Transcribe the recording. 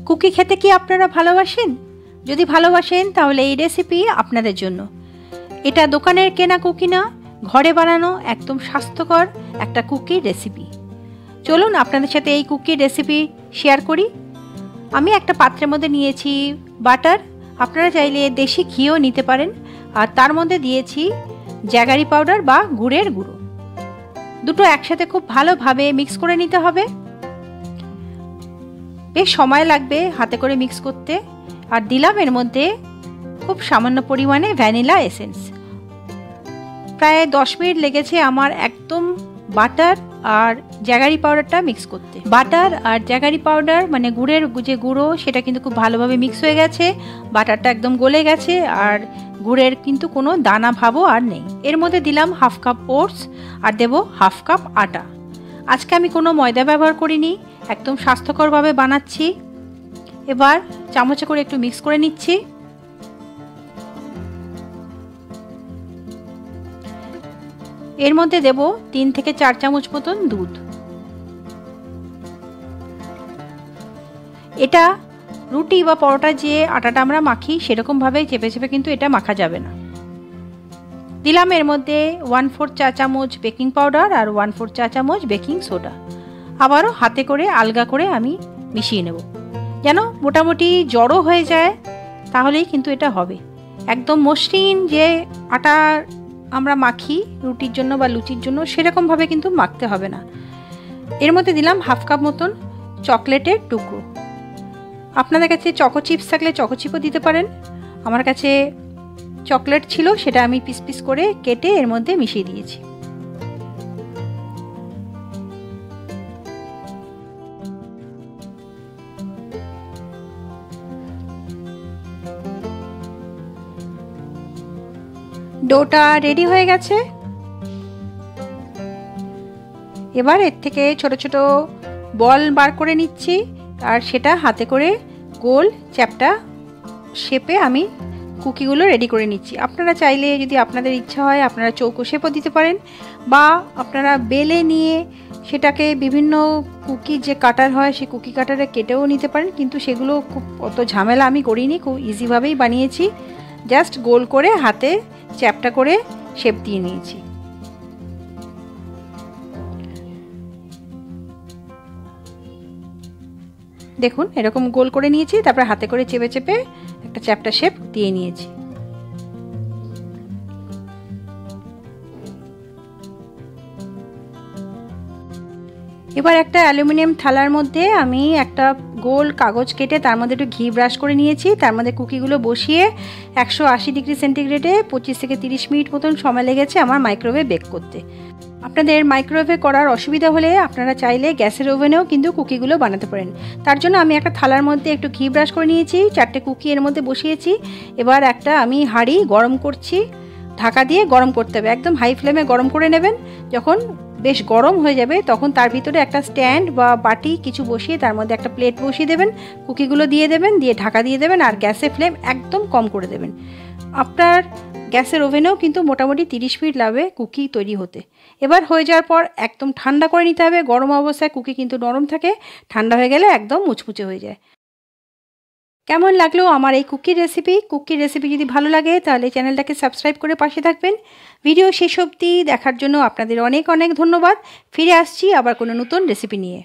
Cookie খেতে কি আপনারা ভালোবাসেন? যদি ভালোবাসেন তাহলে এই রেসিপি আপনাদের জন্য। এটা দোকানের কেনা কুকি না, ঘরে বানানো একদম স্বাস্থ্যকর একটা কুকির রেসিপি। চলুন আপনাদের সাথে এই কুকির রেসিপি শেয়ার করি। আমি একটা পাত্রের মধ্যে নিয়েছি বাটার, আপনারা চাইলে দেশি ঘিও নিতে পারেন। আর তার মধ্যে দিয়েছি জ্যাগারি পাউডার বা গুড়ের গুঁড়ো। দুটো একসাথে খুব ভালোভাবে মিক্স করে নিতে হবে। বেশ সময় লাগবে হাতে করে মিক্স করতে। আর দিলাম এর মধ্যে খুব সামান্য পরিমাণে ভ্যানিলা এসেন্স। প্রায় 10 মিনিট লেগেছে আমার একদম বাটার আর জ্যাগারি পাউডারটা মিক্স করতে। বাটার আর জ্যাগারি পাউডার মানে গুড়ের যে গুঁড়ো সেটা কিন্তু খুব ভালোভাবে মিক্স হয়ে গেছে। বাটারটা একদম গলে গেছে আর গুড়ের কিন্তু কোনো দানা ভাবও আর নেই। এর মধ্যে দিলাম হাফ কাপ ওটস আর দেব হাফ কাপ আটা। আজকে আমি কোনো ময়দা ব্যবহার করিনি, একদম স্বাস্থ্যকরভাবে বানাচ্ছি। এবার চামচে করে একটু মিক্স করে নিচ্ছি। এর মধ্যে দেব 3 থেকে 4 চামচ মতন দুধ। এটা রুটি বা পরোটা যে আটাটা আমরা মাখি সেরকমভাবে চেপে চেপে কিন্তু এটা মাখা যাবে না। দিলাম এর মধ্যে 1/4 চা চামচ বেকিং পাউডার আর 1/4 চা চামচ বেকিং সোডা। আবারও হাতে করে আলগা করে আমি মিশিয়ে নেব, যেন মোটামুটি জড়ো হয়ে যায়, তাহলেই কিন্তু এটা হবে। একদম মসৃণ যে আটা আমরা মাখি রুটির জন্য বা লুচির জন্য সেরকমভাবে কিন্তু মাখতে হবে না। এর মধ্যে দিলাম হাফ কাপ মতন চকলেটের টুকরো। আপনাদের কাছে চকো চিপস থাকলে চকো চিপও দিতে পারেন। আমার কাছে চকলেট ছিল, সেটা আমি পিস পিস করে কেটে এর মধ্যে মিশিয়ে দিয়েছি। ডোটা রেডি হয়ে গেছে। এবার এর থেকে ছোট ছোট বল বার করে নিচ্ছি আর সেটা হাতে করে গোল চ্যাপ্টা শেপে আমি কুকিগুলো রেডি করে নিচ্ছি। আপনারা চাইলে যদি আপনাদের ইচ্ছা হয় আপনারা চৌকো শেপও দিতে পারেন, বা আপনারা বেলে নিয়ে সেটাকে বিভিন্ন কুকি যে কাটার হয় সেই কুকি কাটারে কেটেও নিতে পারেন, কিন্তু সেগুলো খুব অত ঝামেলা আমি করিনি, খুব ইজিভাবেই বানিয়েছি। জাস্ট গোল করে হাতে চ্যাপ্টা করে শেপ দিয়ে নিয়েছি। দেখুন এরকম গোল করে নিয়েছি, তারপর হাতে করে চেপে চেপে একটা চ্যাপ্টা শেপ দিয়ে নিয়েছি। এবার একটা অ্যালুমিনিয়াম থালার মধ্যে আমি একটা গোল কাগজ কেটে তার মধ্যে একটু ঘি ব্রাশ করে নিয়েছি। তার মধ্যে কুকিগুলো বসিয়ে 180 ডিগ্রি সেন্টিগ্রেডে 25 থেকে 30 মিনিট মতন সময় লেগেছে আমার মাইক্রোওয়েভে বেক করতে। আপনাদের মাইক্রোওয়েভে করার অসুবিধা হলে আপনারা চাইলে গ্যাসের ওভেনেও কিন্তু কুকিগুলো বানাতে পারেন। তার জন্য আমি একটা থালার মধ্যে একটু ঘি ব্রাশ করে নিয়েছি, 4টে কুকি এর মধ্যে বসিয়েছি। এবার একটা আমি হাঁড়ি গরম করছি, ঢাকা দিয়ে গরম করতে হবে, একদম হাই ফ্লেমে গরম করে নেবেন। যখন বেশ গরম হয়ে যাবে তখন তার ভিতরে একটা স্ট্যান্ড বা বাটি কিছু বসিয়ে তার মধ্যে একটা প্লেট বসিয়ে দেবেন, কুকিগুলো দিয়ে দেবেন, দিয়ে ঢাকা দিয়ে দেবেন আর গ্যাসের ফ্লেম একদম কম করে দেবেন। আপনার গ্যাসের ওভেনেও কিন্তু মোটামুটি 30 মিনিট লাগবে কুকি তৈরি হতে। এবার হয়ে যাওয়ার পর একদম ঠান্ডা করে নিতে হবে। গরম অবস্থায় কুকি কিন্তু নরম থাকে, ঠান্ডা হয়ে গেলে একদম মুচমুচে হয়ে যায়। কেমন লাগলো আমার এই কুকির রেসিপি যদি ভালো লাগে তাহলে চ্যানেলটাকে সাবস্ক্রাইব করে পাশে থাকবেন। ভিডিও শেষ অবধি দেখার জন্য আপনাদের অনেক অনেক ধন্যবাদ। ফিরে আসছি আবার কোনো নতুন রেসিপি নিয়ে।